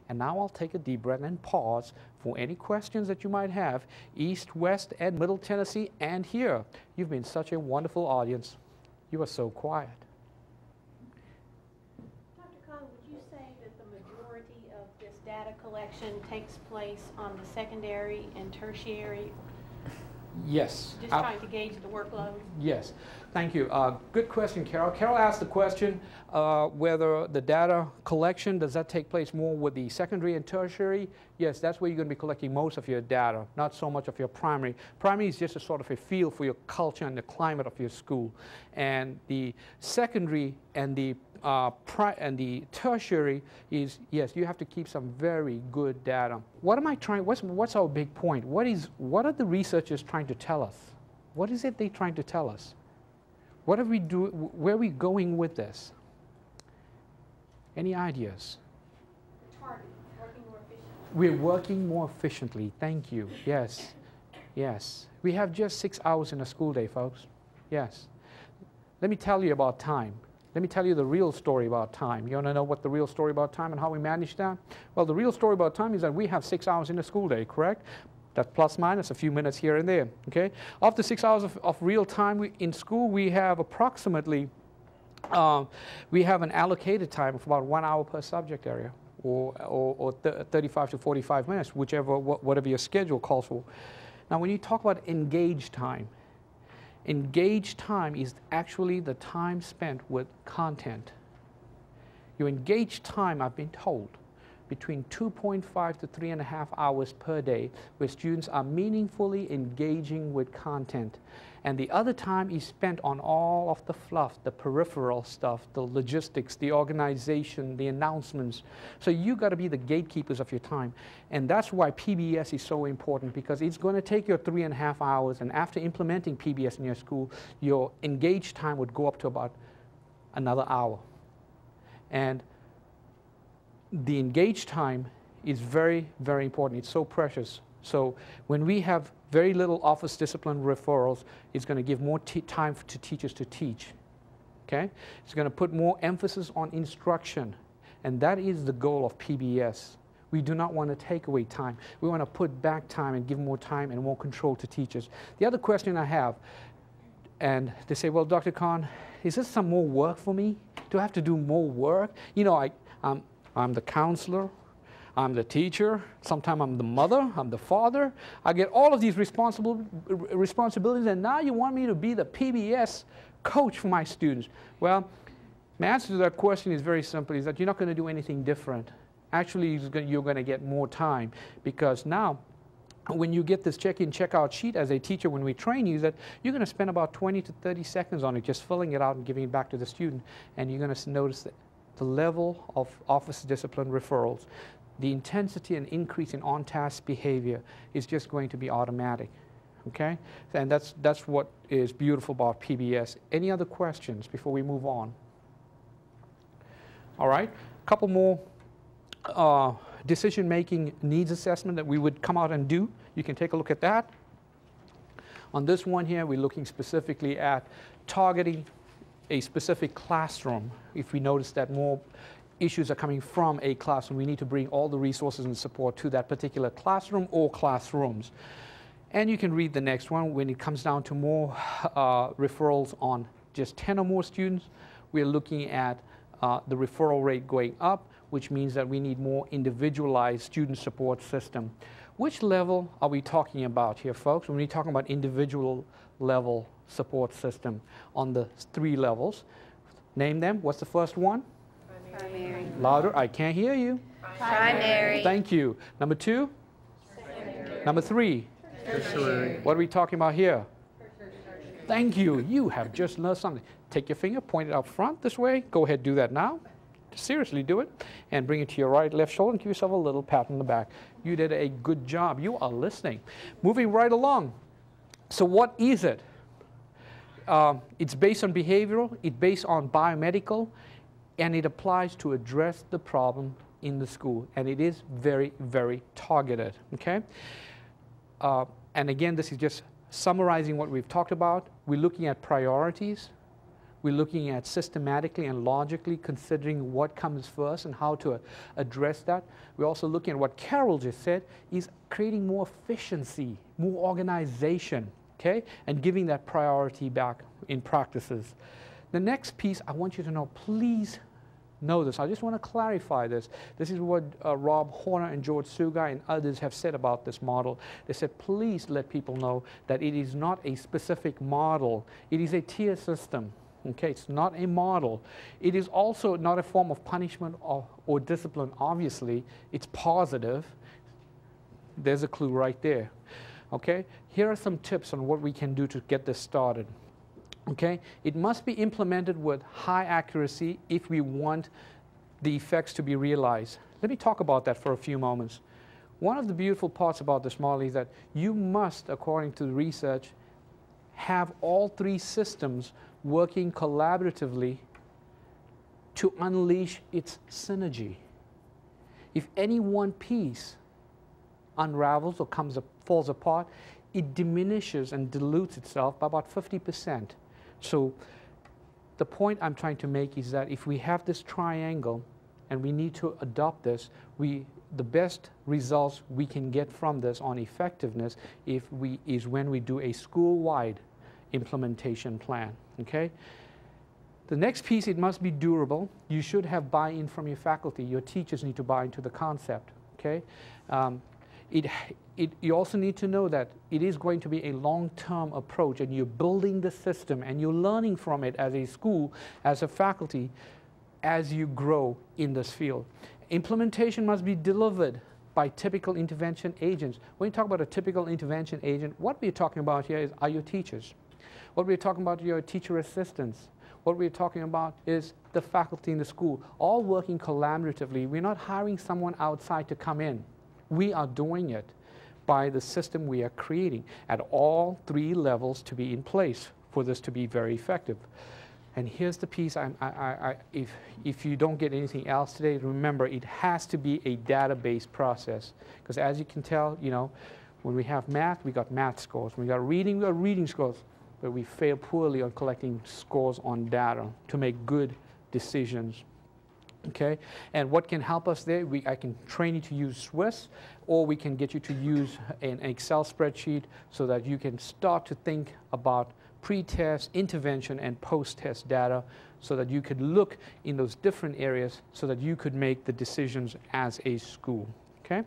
And now I'll take a deep breath and pause for any questions that you might have, East, West, and Middle Tennessee, and here. You've been such a wonderful audience. You are so quiet. Dr. Kahn, would you say that the majority of this data collection takes place on the secondary and tertiary? Yes. Just trying to gauge the workload? Yes. Thank you. Good question, Carol. Carol asked the question whether the data collection, does that take place more with the secondary and tertiary? Yes, that's where you're going to be collecting most of your data, not so much of your primary. Primary is just a sort of a feel for your culture and the climate of your school. And the secondary and the tertiary is, yes, you have to keep some very good data. What am I trying, what's our big point? What are the researchers trying to tell us? What is it they're trying to tell us? What are we doing, where are we going with this? Any ideas? The target, working more efficiently. We're working more efficiently, thank you, yes, yes. We have just 6 hours in a school day, folks, yes. Let me tell you about time. Let me tell you the real story about time. You want to know what the real story about time and how we manage that? Well, the real story about time is that we have 6 hours in a school day, correct? That's plus minus a few minutes here and there, okay? Of the 6 hours of real time in school, we have approximately, we have an allocated time of about 1 hour per subject area, or 35 to 45 minutes, whatever your schedule calls for. Now, when you talk about engaged time is actually the time spent with content. Your engaged time, I've been told, between 2.5 to 3.5 hours per day, where students are meaningfully engaging with content. And the other time is spent on all of the fluff, the peripheral stuff, the logistics, the organization, the announcements. So you got to be the gatekeepers of your time. And that's why PBS is so important, because it's going to take your 3.5 hours, and after implementing PBS in your school, your engaged time would go up to about another hour. And the engaged time is very, very important. It's so precious. So when we have very little office discipline referrals, it's going to give more time to teachers to teach. Okay? It's going to put more emphasis on instruction. And that is the goal of PBS. We do not want to take away time. We want to put back time and give more time and more control to teachers. The other question I have, and they say, well, Dr. Kahn, is this some more work for me? Do I have to do more work? You know, I'm the counselor, I'm the teacher, sometimes I'm the mother, I'm the father. I get all of these responsibilities, and now you want me to be the PBS coach for my students. Well, my answer to that question is very simple, is that you're not going to do anything different. Actually, you're going to get more time, because now, when you get this check-in, check-out sheet as a teacher, when we train you, that you're going to spend about 20 to 30 seconds on it, just filling it out and giving it back to the student, and you're going to notice that the level of office discipline referrals, the intensity and increase in on-task behavior is just going to be automatic, okay? And that's what is beautiful about PBS. Any other questions before we move on? All right, a couple more decision-making needs assessment that we would come out and do. You can take a look at that. On this one here, we're looking specifically at targeting a specific classroom. If we notice that more issues are coming from a classroom, we need to bring all the resources and support to that particular classroom or classrooms. And you can read the next one. When it comes down to more referrals on just 10 or more students, we're looking at the referral rate going up, which means that we need more individualized student support system. Which level are we talking about here, folks? When we're talking about individual level support system on the 3 levels. Name them. What's the first one? Primary. Louder. I can't hear you. Primary. Thank you. Number 2? Secondary. Number 3? Tertiary. What are we talking about here? Thank you. You have just learned something. Take your finger, point it out front this way. Go ahead, do that now. Seriously, do it. And bring it to your right, left shoulder, and give yourself a little pat on the back. You did a good job. You are listening. Moving right along. So what is it? It's based on behavioral, it's based on biomedical, and it applies to address the problem in the school. And it is very, very targeted, okay? And again, this is just summarizing what we've talked about. We're looking at priorities. We're looking at systematically and logically considering what comes first and how to address that. We're also looking at what Carol just said, is creating more efficiency, more organization, okay, and giving that priority back in practices. The next piece I want you to know, please know this. I just want to clarify this. This is what Rob Horner and George Sugai and others have said about this model. They said, please let people know that it is not a specific model. It is a tier system. Okay, it's not a model. It is also not a form of punishment or discipline. Obviously, it's positive. There's a clue right there. Okay, here are some tips on what we can do to get this started. Okay, it must be implemented with high accuracy if we want the effects to be realized. Let me talk about that for a few moments. One of the beautiful parts about this model is that you must, according to the research, have all three systems working collaboratively to unleash its synergy. If any one piece unravels or falls apart, it diminishes and dilutes itself by about 50%. So the point I'm trying to make is that if we have this triangle and we need to adopt this, the best results we can get from this on effectiveness is when we do a school-wide implementation plan. Okay? The next piece, it must be durable. You should have buy-in from your faculty. Your teachers need to buy into the concept. Okay? You also need to know that it is going to be a long-term approach, and you're building the system and you're learning from it as a school, as a faculty, as you grow in this field. Implementation must be delivered by typical intervention agents. When you talk about a typical intervention agent, what we're talking about here are your teachers. What we're talking about are your teacher assistants. What we're talking about is the faculty in the school, all working collaboratively. We're not hiring someone outside to come in. We are doing it by the system we are creating at all three levels to be in place for this to be very effective. And here's the piece, if you don't get anything else today, remember it has to be a database process. Because as you can tell, you know, when we have math, we got math scores. When we got reading scores. But we fail poorly on collecting scores on data to make good decisions. Okay, and what can help us there? I can train you to use Swiss, or we can get you to use an Excel spreadsheet so that you can start to think about pre-test, intervention, and post-test data so that you could look in those different areas so that you could make the decisions as a school. Okay.